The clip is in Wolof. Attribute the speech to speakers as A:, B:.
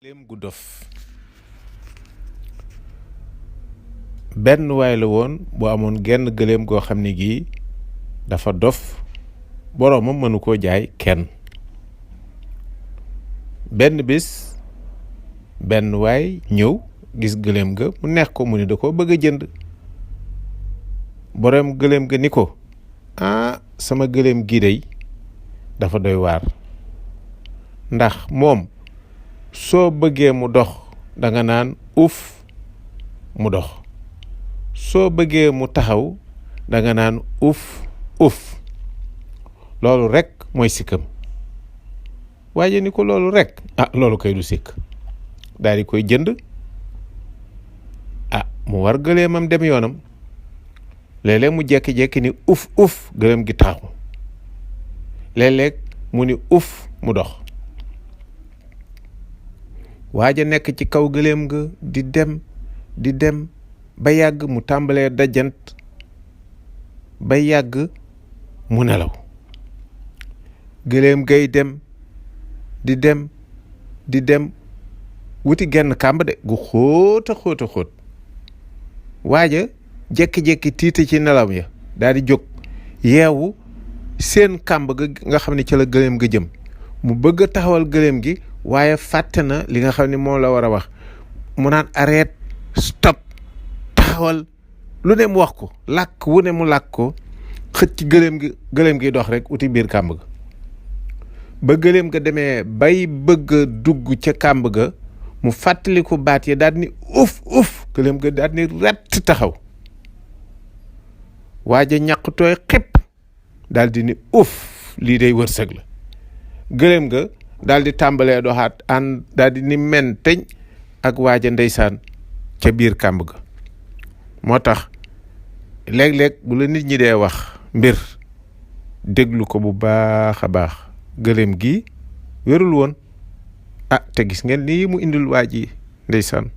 A: gëléem gu dof benn waay la woon bu amoon genn gëléem goo xam ne gii dafa dof boroomam mënu koo jaay kenn. benn bis benn waay ñëw gis gëléem ga mu neex ko mu ni da koo bëgg a jënd. boroom gëléem ga ni ko sama gëléem gii dey dafa doy waar ndax moom soo bëggee mu dox danga naan uf mu dox soo bëggee mu taxaw danga naan uf loolu rekk mooy sikkam. waaye ni ko loolu rekk loolu kay du sikk daal di koy jënd mu war gëléemam dem yoonam. léeg-léeg mu jekki-jekki ni uf gëléem gi taxaw léeg-léeg mu ni uf mu dox. waaja nekk ci kaw gëléem ga di dem ba yàgg mu tàmbalee dajant ba yàgg mu nelaw. gëléem gay dem di dem wuti genn kàmb de gu xóota xóot waaja jekki-jekki tiita ci nelaw ya daal di jóg yeewu seen kàmb ga nga xam ne ci la gëléem ga jëm mu bëgg a taxawal gëléem gi waaye fàtte na li nga xam ne moom la war a wax mu naan arrête stop taxawal lu ne mu wax ko làkk wu ne mu làkk ko xëcc gëléem gi dox rek uti biir kàmb ga. ba gëléem ga demee bay bëgg a dugg ca kàmb ga mu fàttaliku baat ya daal ni uf gëléem ga daal ni rett taxaw. waaja ñaq tooy xepp daal di ni lii day wërsëg la. gëléem ga daal di tàmbalee doxaat daal di ni men teñ ak waaja ndeysaan ca biir kàmb ga. moo tax léeg-léeg bu la nit ñi dee wax mbir déglu ko bu baax a baax. gëléem gi wérul woon te gis ngeen lii mu indil waa ji ndeysaan.